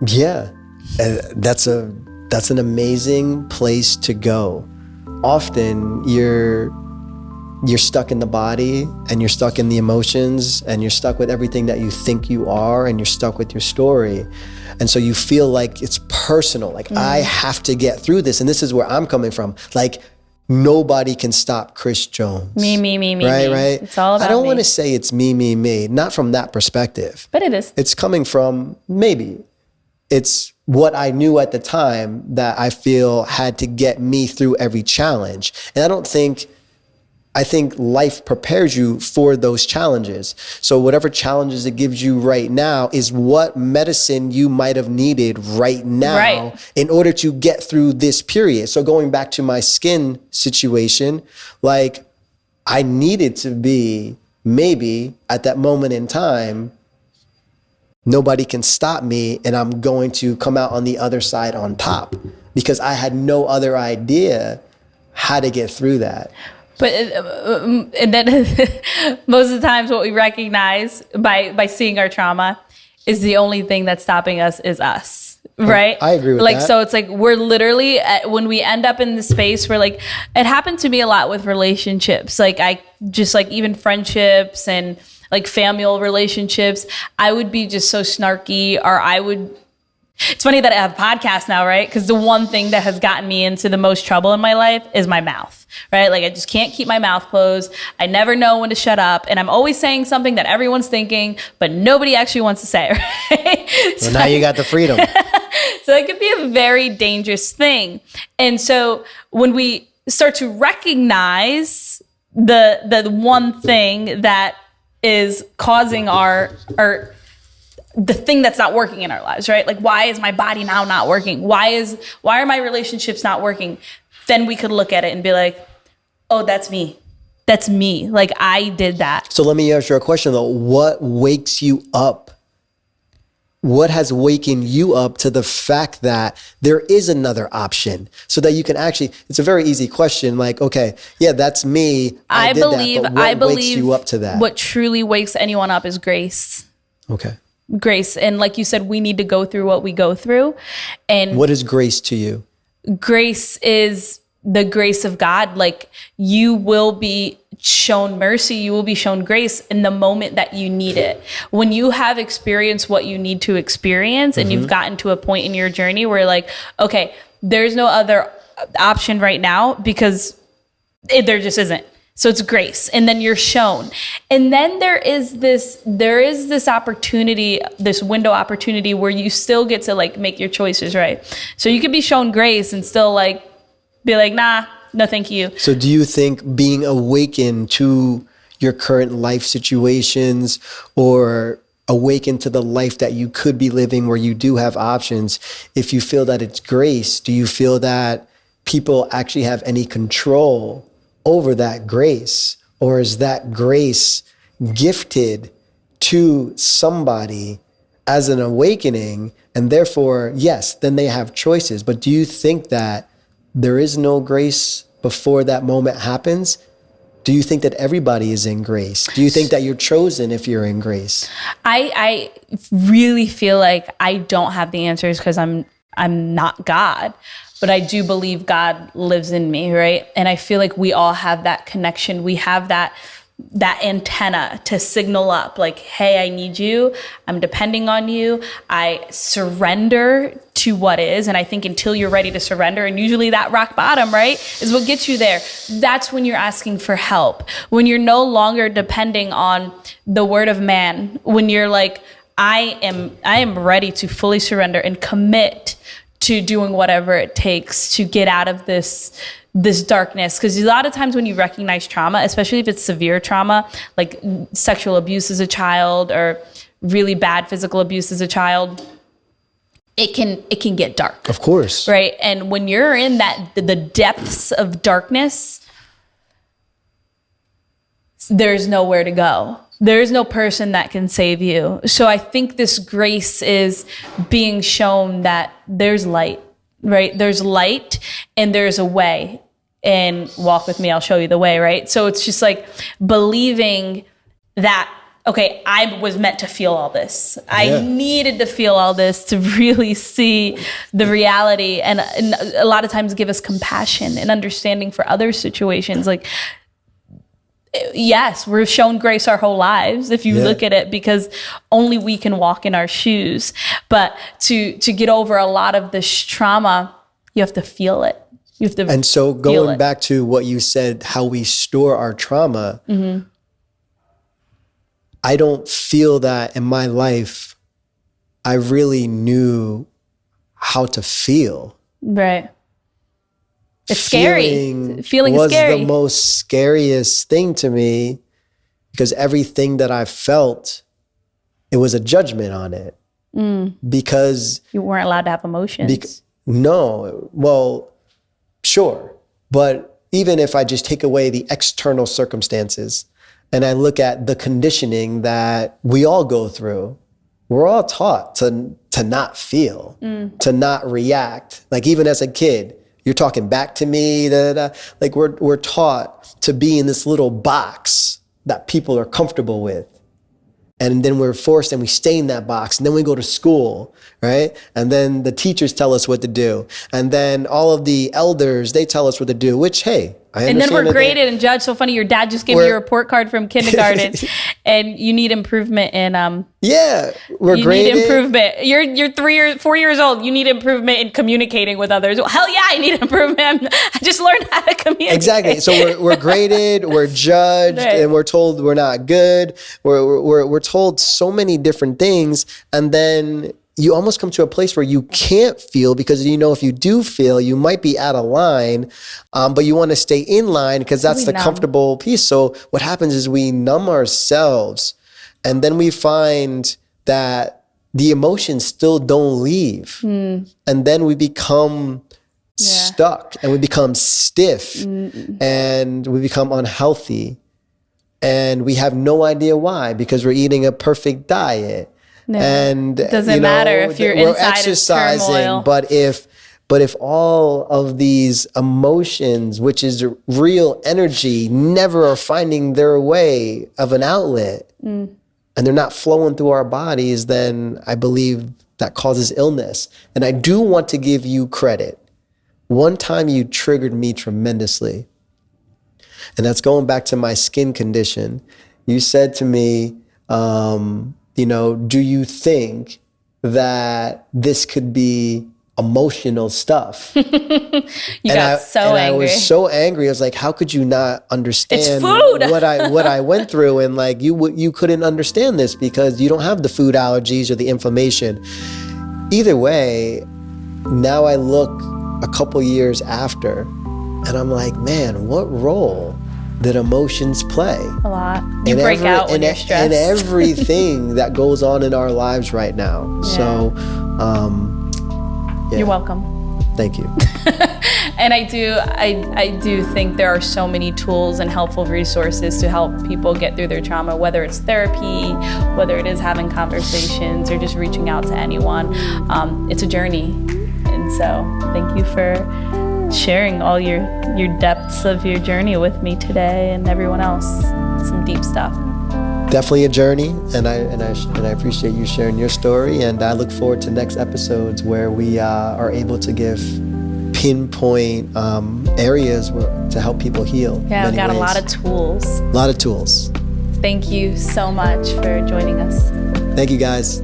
Yeah, and that's an amazing place to go. Often you're stuck in the body, and you're stuck in the emotions, and you're stuck with everything that you think you are, and you're stuck with your story. And so you feel like it's personal, like I have to get through this. And this is where I'm coming from. Like, nobody can stop Chris Jones. Me. Right. It's all about I don't me. want to say it's me, not from that perspective. But it is. It's coming from, maybe it's what I knew at the time that I feel had to get me through every challenge. And I think life prepares you for those challenges. So whatever challenges it gives you right now is what medicine you might have needed right now in order to get through this period. So going back to my skin situation, like, I needed to be, maybe at that moment in time, nobody can stop me, and I'm going to come out on the other side on top, because I had no other idea how to get through that. But and then most of the times what we recognize by seeing our trauma is the only thing that's stopping us is us. Right? I agree with that. So it's like, we're literally, when we end up in the space where, like, it happened to me a lot with relationships. Like, I just, like, even friendships and like familial relationships, I would be just so snarky, or it's funny that I have a podcast now, right? Because the one thing that has gotten me into the most trouble in my life is my mouth, right? Like, I just can't keep my mouth closed. I never know when to shut up. And I'm always saying something that everyone's thinking, but nobody actually wants to say, right? Well, now you got the freedom. So it could be a very dangerous thing. And so when we start to recognize the one thing that is causing the thing that's not working in our lives, right? Like, why is my body now not working? Why are my relationships not working? Then we could look at it and be like, oh, that's me. That's me. Like, I did that. So let me ask you a question though. What wakes you up? What has wakened you up to the fact that there is another option, so that you can actually, it's a very easy question. Like, okay, yeah, that's me. I believe wakes you up to that? What truly wakes anyone up is grace. Okay. Grace. And like you said, we need to go through what we go through. And what is grace to you? Grace is the grace of God. Like, you will be shown mercy, you will be shown grace in the moment that you need it. When you have experienced what you need to experience, and you've gotten to a point in your journey where, like, okay, there's no other option right now, because there just isn't. So it's grace. And then you're shown. And then there is this opportunity, this window opportunity, where you still get to, like, make your choices, right? So you could be shown grace and still, like, be like, nah, no, thank you. So do you think being awakened to your current life situations, or awakened to the life that you could be living where you do have options, if you feel that it's grace, do you feel that people actually have any control over that grace? Or is that grace gifted to somebody as an awakening, and therefore, yes, then they have choices? But do you think that there is no grace before that moment happens? Do you think that everybody is in grace? Do you think that you're chosen if you're in grace? I really feel like I don't have the answers, because I'm not God. But I do believe God lives in me, right? And I feel like we all have that connection. We have that antenna to signal up, like, hey, I need you. I'm depending on you. I surrender to what is. And I think until you're ready to surrender, and usually that rock bottom, right, is what gets you there. That's when you're asking for help. When you're no longer depending on the word of man. When you're like, I am ready to fully surrender and commit to doing whatever it takes to get out of this darkness. Because a lot of times when you recognize trauma, especially if it's severe trauma, like sexual abuse as a child or really bad physical abuse as a child, it can get dark. Of course. Right? And when you're in the depths of darkness, there's nowhere to go. There's no person that can save you. So I think this grace is being shown that there's light, right? There's light and there's a way. And walk with me, I'll show you the way, right? So it's just like believing that, okay, I was meant to feel all this. I Yeah. needed to feel all this to really see the reality, and a lot of times give us compassion and understanding for other situations. Like, yes, we're shown grace our whole lives if you Yeah. look at it, because only we can walk in our shoes. But to get over a lot of this trauma, you have to feel it. You have to And so feel going it. back to what you said, how we store our trauma, I don't feel that in my life I really knew how to feel. Right. It's scary. Feeling is was scary. the most scariest thing to me, because everything that I felt, it was a judgment on it. Because You weren't allowed to have emotions. no, well, sure. But even if I just take away the external circumstances and I look at the conditioning that we all go through, we're all taught to not feel, to not react. Like even as a kid, you're talking back to me, like we're taught to be in this little box that people are comfortable with. And then we're forced and we stay in that box. And then we go to school, right? And then the teachers tell us what to do. And then all of the elders, they tell us what to do, which, hey, I understand. And then we're that graded and judged. So funny, your dad just gave you We're- a report card from kindergarten, and you need improvement in Yeah, we're you graded. need improvement. You're 4 years old. You need improvement in communicating with others. Well, hell yeah, I need improvement. I just learned how to communicate. Exactly. So we're graded, we're judged, Right. and we're told we're not good. We're told so many different things, and then you almost come to a place where you can't feel, because you know if you do feel, you might be out of line, but you want to stay in line because that's We the numb. comfortable piece. So what happens is we numb ourselves, and then we find that the emotions still don't leave, and then we become stuck, and we become stiff, and we become unhealthy, and we have no idea why, because we're eating a perfect diet. And It doesn't matter if your we're inside is turmoil. but if all of these emotions, which is real energy, never are finding their way of an outlet, and they're not flowing through our bodies, then I believe that causes illness. And I do want to give you credit. One time you triggered me tremendously, and that's going back to my skin condition. You said to me, do you think that this could be emotional stuff? You got so angry. I was so angry. I was like, how could you not understand It's food. what I went through? And like, you couldn't understand this because you don't have the food allergies or the inflammation. Either way, now I look a couple years after and I'm like, man, what role did emotions play? A lot. You break out when you're stressed. And everything that goes on in our lives right now. Yeah. So, You're welcome. thank you. And I do think there are so many tools and helpful resources to help people get through their trauma, whether it's therapy, whether it is having conversations or just reaching out to anyone. It's a journey. And so thank you for sharing all your depths of your journey with me today and everyone else. Some deep stuff. Definitely a journey, and I appreciate you sharing your story, and I look forward to next episodes where we are able to give pinpoint areas to help people heal. Yeah, in we many got a ways. lot of tools. A lot of tools. Thank you so much for joining us. Thank you, guys.